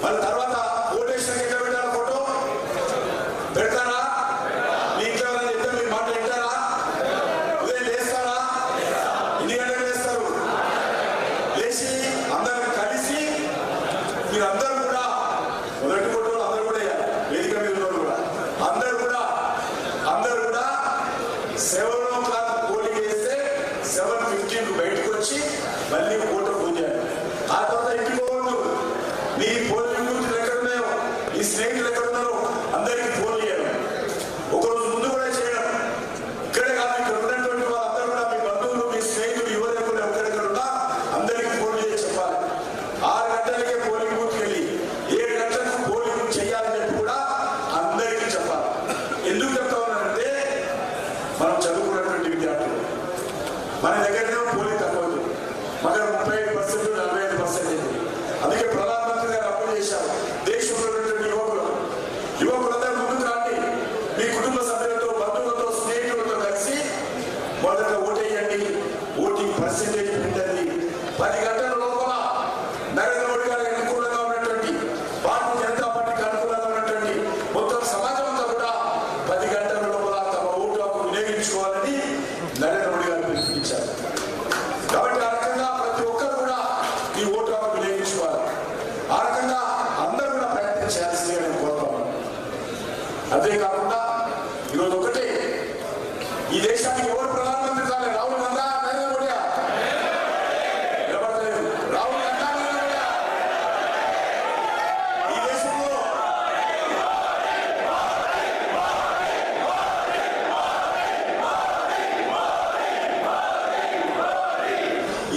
మళ్ళీ తర్వాత ఓటేషన్ ఎక్కడ పెట్టారా? ఫోటో పెడతారా? మీ ఇంట్లో చెప్తే మీరు మాట వింటారా? ఉదయం లేస్తారా? ఎన్ని గంటలకు లేస్తారు? లేచి అందరూ కలిసి మీరందరూ కూడా మొదటి ఫోటోలు అందరూ కూడా వేదిక మీద ఉన్నారు కూడా అందరూ కూడా 7 o'clock పోలింగ్ వేస్తే 7:15 బయటకు వచ్చి మళ్ళీ ఓటు పూజ చేయాలి. ఆ తర్వాత ఇంటికి పోవద్దు. మీ పోలింగ్ బూతులు ఎక్కడున్నాయో, ఈ స్నేహితులు ఎక్కడున్నారో అందరికీ ఫోన్ చేయడం, ఒకరోజు ముందు కూడా చేయడం. ఇక్కడే కాదు, ఇక్కడ ఉన్నటువంటి వాళ్ళందరూ కూడా మీ బంధువులు, మీ స్నేహితులు, యువకులు ఎక్కడెక్కడున్నా అందరికీ ఫోన్ చేసి చెప్పాలి. 6 గంటలకే పోలింగ్ బూత్కి వెళ్ళి 7 గంటలకు పోలింగ్ చేయాలని చెప్పి కూడా అందరికీ చెప్పాలి. ఎందుకు చెప్తా ఉన్నానంటే మనం చదువుకున్నటువంటి విద్యార్థులు మన దగ్గరనే పోలింగ్ తక్కువ, మన 35%, 45%. అందుకే ప్రధానమంత్రి గారు అప్పీల్ చేశారు, దేశంలో ఉన్నటువంటి యువకులందరూ ముందుకు రండి, మీ కుటుంబ సభ్యులతో, బంధువులతో, స్నేహితులతో కలిసి మొదట ఓటేయండి. ఓటింగ్ పర్సెంటేజ్ పెంచండి. 10 గంటల లోపల నరేంద్ర మోడీ గారికి అనుకూలంగా ఉన్నటువంటి, భారతీయ జనతా పార్టీకి అనుకూలంగా ఉన్నటువంటి మొత్తం సమాజం అంతా కూడా 10 గంటల లోపల తమ ఓటు హక్కు వినియోగించుకోవాలని నరేంద్ర మోడీ గారు పిలుపునిచ్చారు. కాబట్టి ఆ రకంగా ప్రతి ఒక్కరు కూడా ఈ ఓటు హక్కు వినియోగించుకోవాలి. ఆ రకంగా అందరూ కూడా ప్రయత్నం చేయాల్సిందిగా నేను కోరుతాను. అంతేకాకుండా ఈరోజు ఒకటే, ఈ దేశానికి ఎవరు ప్రధానమంత్రి కాలేదు? రాహుల్ గాంధీ, నరేంద్ర మోడీ? నిలబడలేదు. రాహుల్ గాంధీ, నరేంద్ర మోడీ?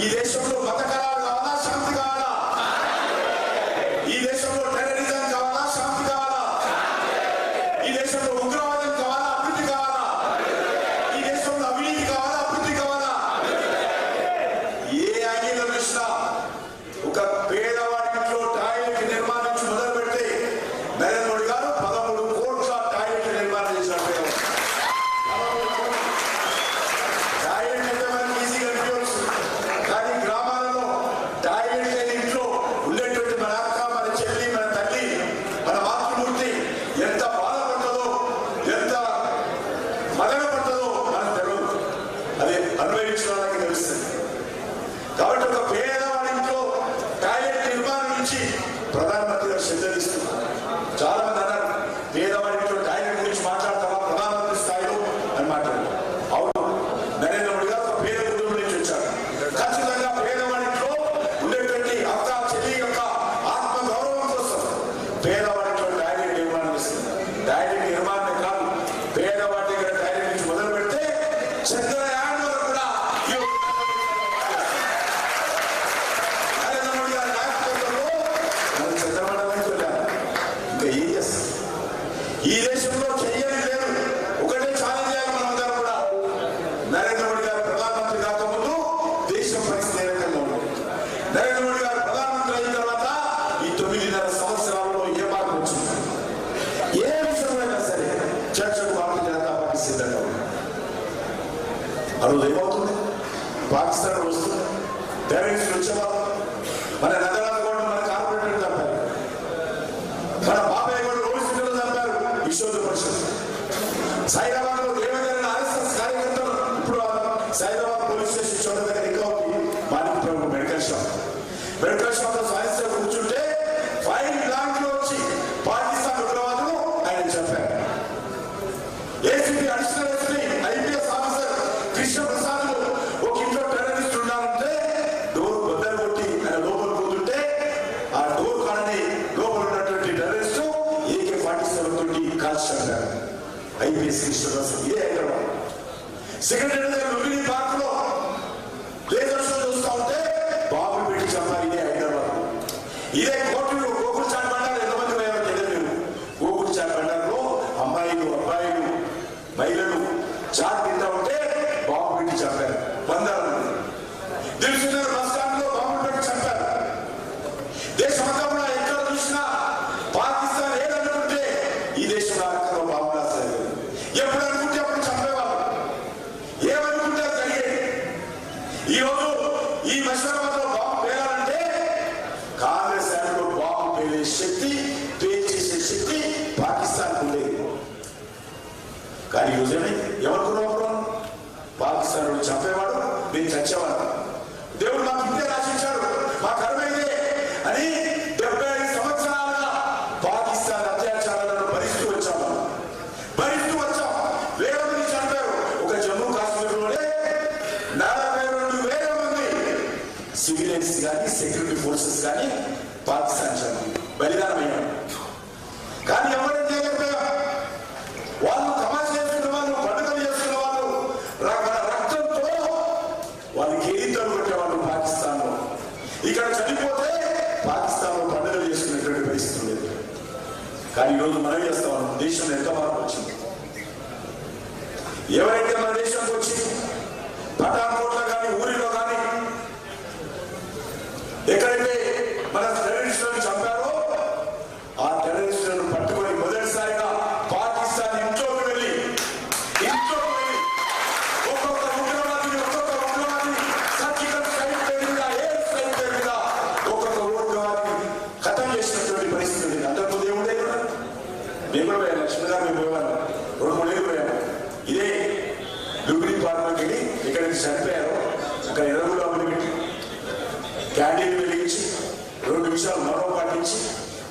ఈ దేశంలో మత కళాలు కావాలా, శాంతి కావాలా? ఈ దేశంలో టెర్రరిజం కావాలా, శాంతి కావాలా? ఈ దేశంలో ఉగ్రవాదం కావాలా, అభివృద్ధి కావాలా? ఈ దేశంలో అవినీతి కావాలా, అభివృద్ధి కావాలా? ఏ యాంగిల్లో చూసినా ఒక పేదవాడింట్లో టాయిలెట్ నిర్మాణించి మొదలు పెడితే నరేంద్ర మోడీ గారు 13 కోట్ల టాయిలెట్ నిర్మాణం చేసినట్టు. టాయిలెట్ అంటే మనకి ఈజీగా అనిపించవచ్చు, కానీ గ్రామాలలో టాయిలెట్ లేని ఇంట్లో ఉండేటువంటి మన అక్క, మన చెల్లి, మన తల్లి, మన మాతృమూర్తి ఎంత బాధపడుతుందో, ఎంత మదన పడుతుందో మనకు తెలియదు. అది అనుభవించిన వాళ్ళకి తెలుస్తుంది. కాబట్టి ఒక పేదవాడి ఇంట్లో టాయిలెట్ నిర్మాణం నుంచి ప్రధానమంత్రి గారు శ్రద్ధ తీసుకున్నారు. చాలా మంది అన్నారు, పేదవాడి ఇంట్లో టాయిలెట్ గురించి మాట్లాడతావా ప్రధానమంత్రి స్థాయిలో అని మాట్లాడారు. అవును, నరేంద్ర మోడీ గారు ఒక పేద కుటుంబం నుంచి వచ్చారు. ఖచ్చితంగా పేదవాడింట్లో ఉండేటువంటి అక్క, చెల్లి యొక్క ఆత్మ గౌరవం కోసం పేదవాడింట్లో టాయిలెట్ నిర్మాణం ఇస్తుంది. టాయిలెట్ నిర్మాణం కాదు, పేదవాడి దగ్గర టాయిలెట్ నుంచి మొదలు పెడితే చంద్రయాన్ వరకు కూడా నరేంద్ర మోడీ గారి నాయకత్వంలో మనం చంద్రమండలానికి వెళ్ళాలి. ఇంకా ఏం చేస్తాం? ఈ దేశంలో చెయ్యని లేదు. ఒకటే ఛాలెంజ్ చేయాలి మనందరం కూడా. నరేంద్ర మోడీ గారు ప్రధానమంత్రి కాకముందు దేశం పరిస్థితి ఏ రకంగా ఉంది? నరేంద్ర మోడీ గారు ప్రధానమంత్రి అయిన తర్వాత ఈ 9.5 సంవత్సరాల్లో ఏ మార్పు వచ్చింది? ఏ విషయమైనా సరే చర్చకు భారతీయ జనతా పార్టీ సిద్ధంగా ఉంది. ఆ రోజు ఏమవుతుంది? పాకిస్తాన్ వస్తుంది, టెర్రరిస్టులు వచ్చేవాళ్ళు. మన నగరాలు కూడా మన కార్పొరేటర్ చంపారు, మన బాబాయ్ కూడా రోడ్డు చంపారు. విశ్వ పరిషత్ సైదాబాద్ లో దేవేంద్ర ఆర్ఎస్ఎస్ కార్యకర్తలు ఇప్పుడు సైదాబాద్ పోలీస్ స్టేషన్ చోట దగ్గర ఇంకా మాలిక్ ప్రభు మెడికల్ షాప్ లో సాయిస్తో కూర్చుంటే ఫైల్ బ్లాంక్ లో వచ్చి పాకిస్తాన్ ఉగ్రవాదులు ఆయన చెప్పారు. ACP, additional SP, IPS officer Krishna Prasad ఒక ఇంట్లో టెర్రరిస్ట్ ఉన్నారంటే డోర్ బద్దలు కొట్టి ఆయన లోపల పోతుంటే ఆ డోర్ కాడని లోపల ఉన్నటువంటి టెర్రరిస్ట్ AK-47 తోటి కాల్చారు. ఐపీఎస్ కృష్ణ ప్రసాద్ ఏ హైదరాబాద్ సెక్రటరీ దగ్గర లుంబిని పార్క్ లో లేజర్ షో చూస్తా ఉంటే బాబులు పెట్టి చంపాలి. ఇదే హైదరాబాద్. ఇదే కోర్టులు గోకుల్ చాట్ బండారు ఎంతమంది పోయారో తెలియదు. గోకుల్ చాట్ బండారులో అమ్మాయిలు, అబ్బాయిలు, మహిళలు చాట్ తింటా ఉంటే బాబు పెట్టి చంపారు. 100 మంది. దిల్సుఖ్నగర్ బస్ స్టాండ్ లో బాబులు పెట్టి చంపారు. దేశమంతా కూడా ఎక్కడ చూసినా పాకిస్తాన్ ఏదనుకుంటే ఈ దేశం రాకలో బాబు రాస్తారు. ఎప్పుడు అనుకుంటే అప్పుడు చంపేవాళ్ళు, ఏమనుకుంటే జరిగేది. ఈ రోజు ఈ మషరాబాద్ లో బాబు పేరాలంటే కాంగ్రెస్ యాక్ట్లో ఉండే శక్తి, పే చేసే శక్తి పాకిస్తాన్ ఉండేది. కానీ యూజనే ఎవరుకున్నాం? పాకిస్తాన్ చంపేవాడు, మేము చచ్చేవాడు. దేవుడు మాకు ఇంతే రాసించాడు, మా కర్మైందే అని 75 సంవత్సరాలుగా పాకిస్తాన్ అత్యాచారాలను భరిస్తూ వచ్చాం. వేల మంది చంపారు. ఒక జమ్మూ కాశ్మీర్లోనే 42,000 మంది సివిలియన్స్ కానీ సెక్యూరిటీ ఫోర్సెస్ కానీ పాకిస్తాన్ బలిదానమయ్యారు. కానీ ఎవరైనా చేయలేకపోయా? వాళ్ళు తమాషా చేసుకున్న వాళ్ళు, పండుగలు చేసుకున్న వాళ్ళు, రక్తంతో వాళ్ళు కేరింతలు పెట్టేవాళ్ళు పాకిస్తాన్ లో. ఇక్కడ చనిపోతే పాకిస్తాన్ లో పండుగలు చేసుకునేటువంటి పరిస్థితి లేదు. కానీ ఈరోజు మనం చేస్తాం, దేశంలో ఎంత మార్పు వచ్చింది. ఎవరైతే మన దేశంకి వచ్చి పఠాన్కోట్లో కానీ ఊరిలో కానీ ఎక్కడైతే మన టెర్రరిస్టులను చంపారో ఆ టెర్రరిస్టులను పట్టుకొని మొదటిసారిగా పాకిస్తాన్ ఇంట్లోకి వెళ్ళి ఒక్కొక్క ఉగ్రవాదిని సర్జికల్ స్ట్రైక్ పేరు మీద, ఎయిర్ స్ట్రైక్ పేరు మీద ఒక్కొక్క ఉగ్రవాదిని ఖతం చేసినటువంటి పరిస్థితి ఉంది. అంతకుముందు ఏముండే కూడా మేము కూడా పోయాను, లక్ష్మణ్ గారు మేము పోయాను, 2-3 ఏళ్ళు పోయాను. ఇదే డ్యూటీ పార్ట్మెంట్ వెళ్ళి ఇక్కడ చనిపోయారు. అక్కడ ఎరువులు అమ్మిపెట్టి క్యాండిల్ వెలిగించి 2 నిమిషాలు మౌనం పాటించి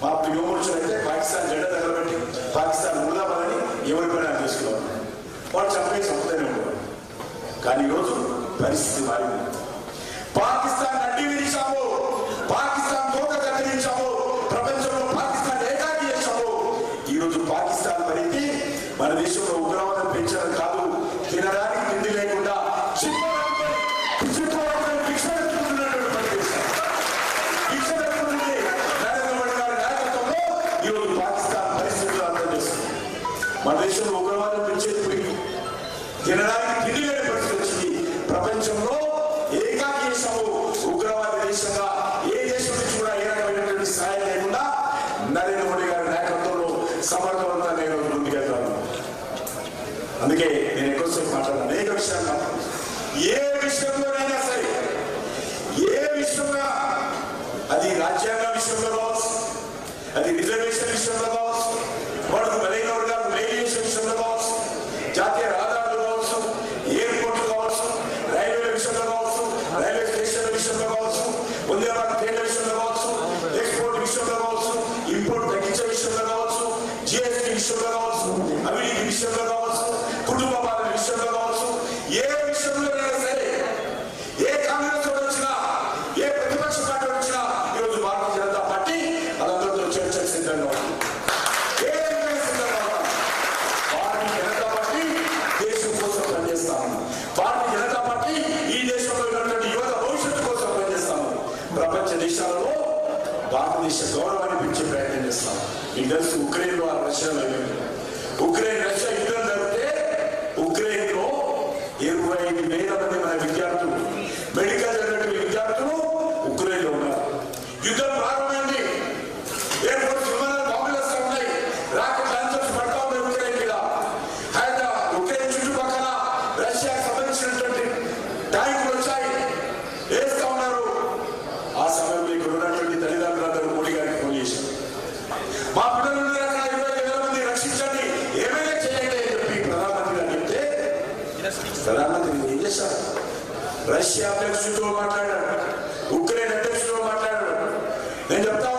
మా యువమూర్చులు అయితే పాకిస్తాన్ జెండా దగ్గర పెట్టి పాకిస్తాన్ ముదామని ఎవరి పైన తీసుకున్నారు. వాడు చంపుతూనే ఉంటారు. కానీ ఈరోజు పరిస్థితి మారింది. పాకిస్తాన్ అడ్డి విరిచాము, పాకిస్తాన్ తోక కత్తిరించాము, ప్రపంచంలో పాకిస్తాన్ ఏకాకి చేశాము. ఈరోజు పాకిస్తాన్ పరిధి మన దేశంలో ఉగ్రవాదం పెంచడం కాదు, తినడానికి తిండి లేకుండా ఈరోజు పాకిస్తాన్ పరిస్థితులు అర్థం చేస్తుంది. మన దేశంలో ఉగ్రవాదం పెంచేది పోయి తినడానికి తిండి లేని పరిస్థితి వచ్చింది. ప్రపంచంలో ఏకాకి దేశము, ఉగ్రవాద దేశంగా ఏ దేశం నుంచి కూడా ఏ రకమైనటువంటి సహాయం లేకుండా నరేంద్ర మోడీ గారి నాయకత్వంలో సమర్థవంతంగా ఈరోజు ముందుకెళ్తాను. అందుకే నేను ఎక్కువసేపు మాట్లాడాను. అనేక విషయాలు ఏ విషయంలోనైనా సరే, ఏ విషయంలో, అది రాజ్యాంగ విషయంలో కావచ్చు, అది రిజర్వేషన్ విషయంలో కావచ్చు, వాడుకు బలైన వర్గాలు రైల్వేషన్ విషయంలో కావచ్చు, జాతీయ రహదారులు కావచ్చు, ఎయిర్పోర్ట్లు కావచ్చు, రైల్వే విషయంలో కావచ్చు, రైల్వే స్టేషన్ల విషయంలో కావచ్చు, వందే భారత్ ట్రైన్ల విషయంలో కావచ్చు, ఎక్స్పోర్ట్ విషయంలో కావచ్చు, ఇంపోర్ట్ తగ్గించే విషయంలో కావచ్చు, జిఎస్టీ విషయంలో కావచ్చు, అవినీతి విషయంలో కావచ్చు, కుటుంబ పాలన విషయంలో కావచ్చు, ఏ విషయంలోనైనా సరే, ఏ కాంగ్రెస్ వాడు వచ్చినా, ఏ ప్రతిపక్ష పార్టీ వచ్చినా ఈరోజు భారతీయ జనతా పార్టీ వాళ్ళందరితో చర్చకు సిద్ధంగా ఉంది. ఏ విధంగా సిద్ధంగా ఉన్నాం? భారతీయ జనతా పార్టీ దేశం కోసం పనిచేస్తాము. భారతీయ జనతా పార్టీ ఈ దేశంలో ఉన్నటువంటి యువత భవిష్యత్తు కోసం పనిచేస్తాము. ప్రపంచ దేశాలలో భారతదేశ గౌరవాన్ని పెంచే ప్రయత్నం చేస్తాం. మీకు తెలుసు, ఉక్రెయిన్ లో రష్యాలో ఉక్రెయిన్ రష్యా యుద్ధం జరిగితే ఉక్రెయిన్ లో 25,000 మంది మన విద్యార్థులు, మెడికల్ చదివినటువంటి విద్యార్థులు ఉక్రెయిన్ లో ఉన్నారు. యుద్ధం ప్రారంభమైంది. ఎయిర్పోర్ట్ విమానాలు బాంబులు వస్తూ ఉన్నాయి, రాకెట్ లాంచర్స్ పడతా ఉన్నాయి ఉక్రెయిన్ మీద. హైదరాబాద్ ఉక్రెయిన్ చుట్టుపక్కల రష్యాకు సంబంధించినటువంటి ట్యాంకులు వచ్చాయి, వేస్తూ ఉన్నారు. ఆ సమయంలో ఇక్కడ ఉన్నటువంటి తల్లిదండ్రులందరూ మోడీ గారికి ఫోన్ చేశారు. మా పిల్లలు 25,000 మంది రక్షించండి, ఏమైనా చేయండి అని చెప్పి ప్రధానమంత్రి గారు చెప్తే ప్రధానమంత్రి ఏం చేశారు? రష్యా అధ్యక్షుడితో మాట్లాడాడు, ఉక్రెయిన్ అధ్యక్షుడితో మాట్లాడాడు. నేను చెప్తా